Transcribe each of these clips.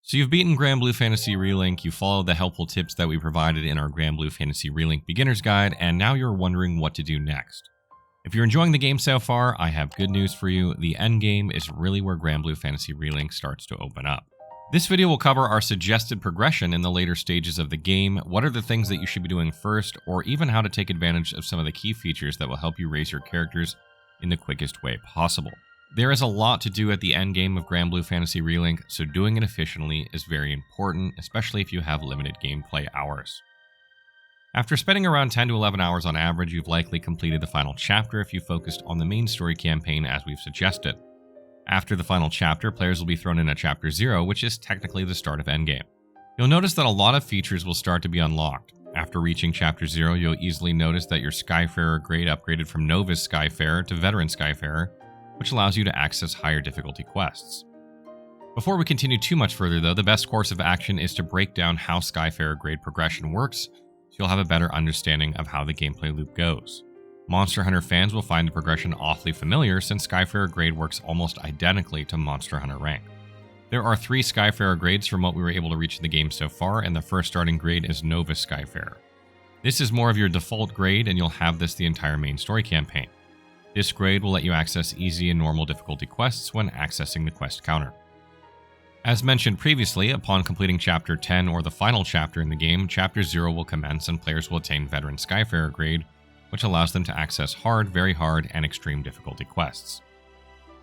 So you've beaten Granblue Fantasy Relink, you followed the helpful tips that we provided in our Granblue Fantasy Relink Beginner's Guide, and now you're wondering what to do next. If you're enjoying the game so far, I have good news for you. The endgame is really where Granblue Fantasy Relink starts to open up. This video will cover our suggested progression in the later stages of the game, what are the things that you should be doing first, or even how to take advantage of some of the key features that will help you raise your characters in the quickest way possible. There is a lot to do at the endgame of Granblue Fantasy Relink, so doing it efficiently is very important, especially if you have limited gameplay hours. After spending around 10 to 11 hours on average, you've likely completed the final chapter if you focused on the main story campaign as we've suggested. After the final chapter, players will be thrown in at Chapter 0, which is technically the start of Endgame. You'll notice that a lot of features will start to be unlocked. After reaching Chapter 0, you'll easily notice that your Skyfarer grade upgraded from Novice Skyfarer to Veteran Skyfarer, which allows you to access higher difficulty quests. Before we continue too much further though, the best course of action is to break down how Skyfarer grade progression works, so you'll have a better understanding of how the gameplay loop goes. Monster Hunter fans will find the progression awfully familiar since Skyfarer grade works almost identically to Monster Hunter rank. There are 3 Skyfarer grades from what we were able to reach in the game so far, and the first starting grade is Novice Skyfarer. This is more of your default grade, and you'll have this the entire main story campaign. This grade will let you access easy and normal difficulty quests when accessing the quest counter. As mentioned previously, upon completing Chapter 10 or the final chapter in the game, Chapter 0 will commence and players will attain Veteran Skyfarer grade, which allows them to access hard, very hard, and extreme difficulty quests.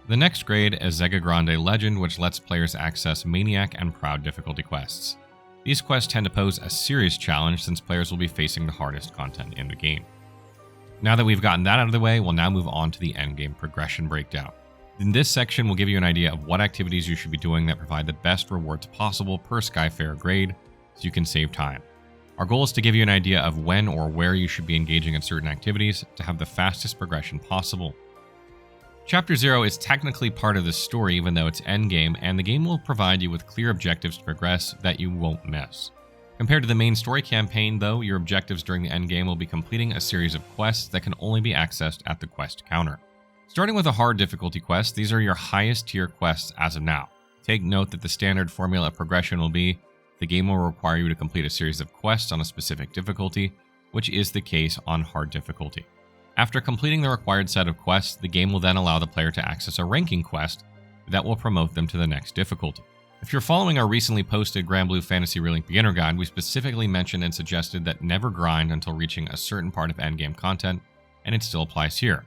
The next grade is Zega Grande Legend, which lets players access Maniac and Proud difficulty quests. These quests tend to pose a serious challenge since players will be facing the hardest content in the game. Now that we've gotten that out of the way, we'll now move on to the endgame progression breakdown. In this section, we'll give you an idea of what activities you should be doing that provide the best rewards possible per Skyfarer grade, so you can save time. Our goal is to give you an idea of when or where you should be engaging in certain activities to have the fastest progression possible. Chapter 0 is technically part of the story even though it's endgame, and the game will provide you with clear objectives to progress that you won't miss. Compared to the main story campaign though, your objectives during the endgame will be completing a series of quests that can only be accessed at the quest counter. Starting with a hard difficulty quest, these are your highest tier quests as of now. Take note that the standard formula of progression will be the game will require you to complete a series of quests on a specific difficulty, which is the case on hard difficulty. After completing the required set of quests, the game will then allow the player to access a ranking quest that will promote them to the next difficulty. If you're following our recently posted Granblue Fantasy Relink Beginner Guide, we specifically mentioned and suggested that never grind until reaching a certain part of endgame content, and it still applies here.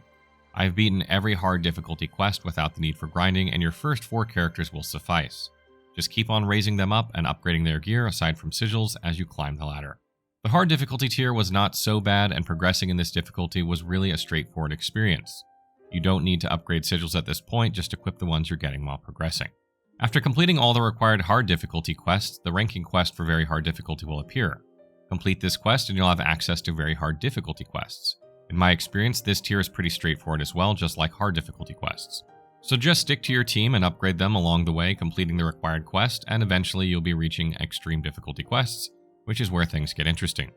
I've beaten every hard difficulty quest without the need for grinding, and your first 4 characters will suffice. Just keep on raising them up and upgrading their gear aside from sigils as you climb the ladder. The hard difficulty tier was not so bad, and progressing in this difficulty was really a straightforward experience. You don't need to upgrade sigils at this point, just equip the ones you're getting while progressing. After completing all the required hard difficulty quests, the ranking quest for very hard difficulty will appear. Complete this quest and you'll have access to very hard difficulty quests. In my experience, this tier is pretty straightforward as well, just like hard difficulty quests. So just stick to your team and upgrade them along the way, completing the required quest, and eventually you'll be reaching extreme difficulty quests, which is where things get interesting.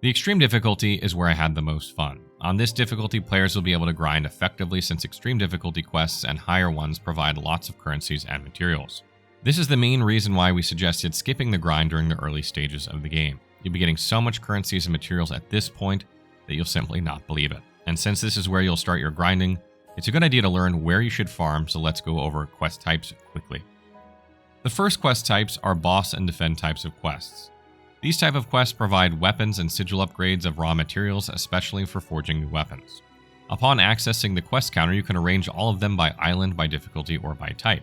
The extreme difficulty is where I had the most fun. On this difficulty, players will be able to grind effectively since extreme difficulty quests and higher ones provide lots of currencies and materials. This is the main reason why we suggested skipping the grind during the early stages of the game. You'll be getting so much currencies and materials at this point that you'll simply not believe it. And since this is where you'll start your grinding, it's a good idea to learn where you should farm, so let's go over quest types quickly. The first quest types are boss and defend types of quests. These type of quests provide weapons and sigil upgrades of raw materials, especially for forging new weapons. Upon accessing the quest counter, you can arrange all of them by island, by difficulty, or by type.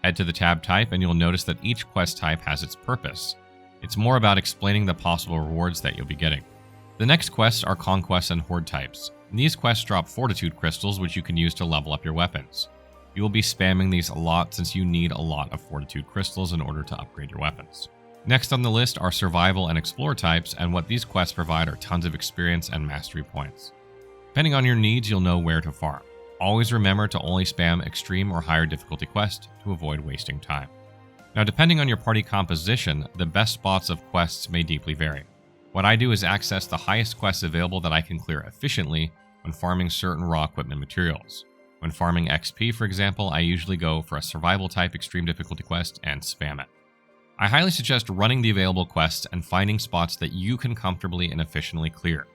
Head to the tab type and you'll notice that each quest type has its purpose. It's more about explaining the possible rewards that you'll be getting. The next quests are conquest and horde types. These quests drop fortitude crystals, which you can use to level up your weapons. You will be spamming these a lot since you need a lot of fortitude crystals in order to upgrade your weapons. Next on the list are survival and explore types, and what these quests provide are tons of experience and mastery points. Depending on your needs, you'll know where to farm. Always remember to only spam extreme or higher difficulty quests to avoid wasting time. Now, depending on your party composition, the best spots of quests may deeply vary. What I do is access the highest quests available that I can clear efficiently when farming certain raw equipment materials. When farming XP, for example, I usually go for a survival type extreme difficulty quest and spam it. I highly suggest running the available quests and finding spots that you can comfortably and efficiently clear.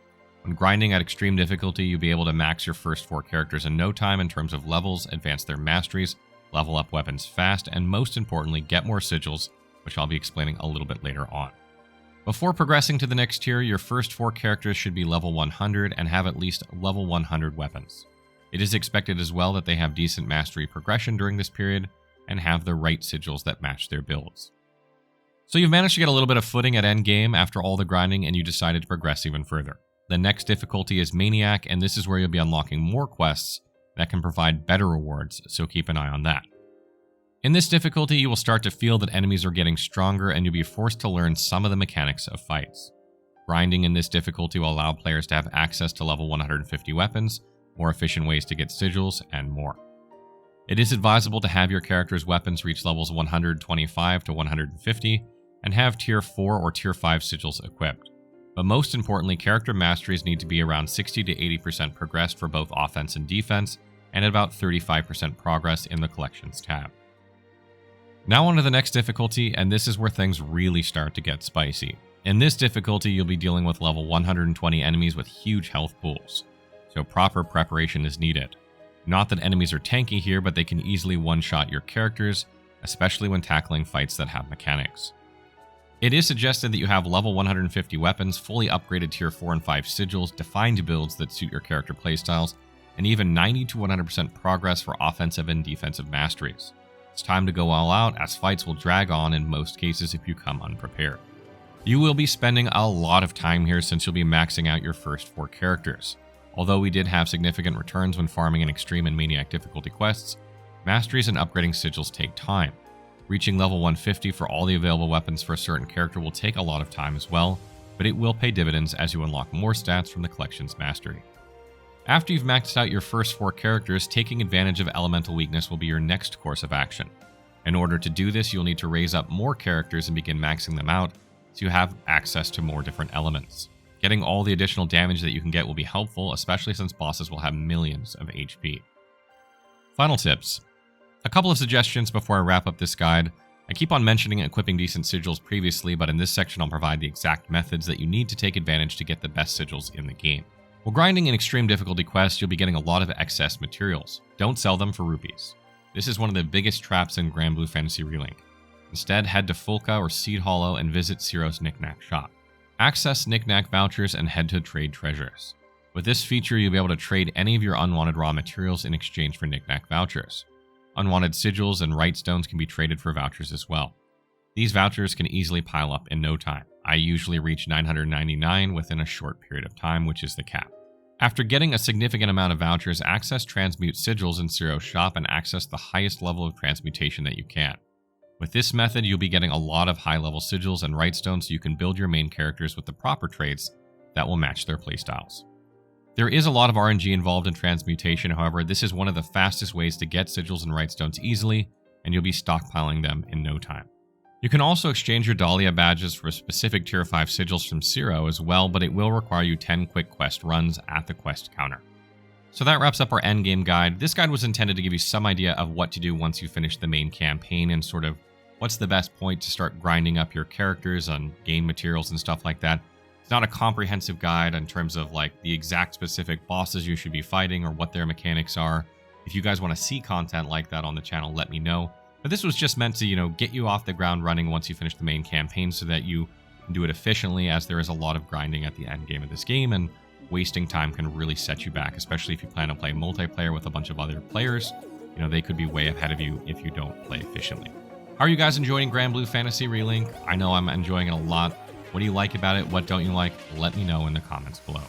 When grinding at extreme difficulty, you'll be able to max your first 4 characters in no time in terms of levels, advance their masteries, level up weapons fast, and most importantly, get more sigils, which I'll be explaining a little bit later on. Before progressing to the next tier, your first 4 characters should be level 100 and have at least level 100 weapons. It is expected as well that they have decent mastery progression during this period and have the right sigils that match their builds. So you've managed to get a little bit of footing at endgame after all the grinding and you decided to progress even further. The next difficulty is Maniac, and this is where you'll be unlocking more quests that can provide better rewards, so keep an eye on that. In this difficulty, you will start to feel that enemies are getting stronger and you'll be forced to learn some of the mechanics of fights. Grinding in this difficulty will allow players to have access to level 150 weapons, more efficient ways to get sigils, and more. It is advisable to have your character's weapons reach levels 125 to 150 and have tier 4 or tier 5 sigils equipped. But most importantly, character masteries need to be around 60 to 80% progressed for both offense and defense, and about 35% progress in the collections tab. Now on to the next difficulty, and this is where things really start to get spicy. In this difficulty, you'll be dealing with level 120 enemies with huge health pools, so proper preparation is needed. Not that enemies are tanky here, but they can easily one-shot your characters, especially when tackling fights that have mechanics. It is suggested that you have level 150 weapons, fully upgraded tier 4 and 5 sigils, defined builds that suit your character playstyles, and even 90 to 100% progress for offensive and defensive masteries. It's time to go all out, as fights will drag on in most cases if you come unprepared. You will be spending a lot of time here since you'll be maxing out your first 4 characters. Although we did have significant returns when farming in extreme and maniac difficulty quests, masteries and upgrading sigils take time. Reaching level 150 for all the available weapons for a certain character will take a lot of time as well, but it will pay dividends as you unlock more stats from the collection's mastery. After you've maxed out your first 4 characters, taking advantage of elemental weakness will be your next course of action. In order to do this, you'll need to raise up more characters and begin maxing them out, so you have access to more different elements. Getting all the additional damage that you can get will be helpful, especially since bosses will have millions of HP. Final tips. A couple of suggestions before I wrap up this guide. I keep on mentioning equipping decent sigils previously, but in this section I'll provide the exact methods that you need to take advantage to get the best sigils in the game. While grinding in extreme difficulty quests, you'll be getting a lot of excess materials. Don't sell them for rupees. This is one of the biggest traps in Granblue Fantasy Relink. Instead, head to Fulka or Seed Hollow and visit Ciro's Knickknack shop. Access Knickknack vouchers and head to trade treasures. With this feature, you'll be able to trade any of your unwanted raw materials in exchange for Knickknack vouchers. Unwanted sigils and right stones can be traded for vouchers as well. These vouchers can easily pile up in no time. I usually reach 999 within a short period of time, which is the cap. After getting a significant amount of vouchers, access Transmute sigils in Ciro's shop and access the highest level of transmutation that you can. With this method, you'll be getting a lot of high-level sigils and right stones so you can build your main characters with the proper traits that will match their playstyles. There is a lot of RNG involved in transmutation, however, this is one of the fastest ways to get sigils and right stones easily, and you'll be stockpiling them in no time. You can also exchange your Dahlia badges for specific tier 5 sigils from Ciro as well, but it will require you 10 quick quest runs at the quest counter. So that wraps up our endgame guide. This guide was intended to give you some idea of what to do once you finish the main campaign and sort of what's the best point to start grinding up your characters and gain materials and stuff like that. It's not a comprehensive guide in terms of like the exact specific bosses you should be fighting or what their mechanics are. If you guys want to see content like that on the channel, let me know. But this was just meant to, get you off the ground running once you finish the main campaign so that you can do it efficiently, as there is a lot of grinding at the end game of this game, and wasting time can really set you back, especially if you plan to play multiplayer with a bunch of other players. They could be way ahead of you if you don't play efficiently. How are you guys enjoying Granblue Fantasy Relink? I know I'm enjoying it a lot. What do you like about it? What don't you like? Let me know in the comments below.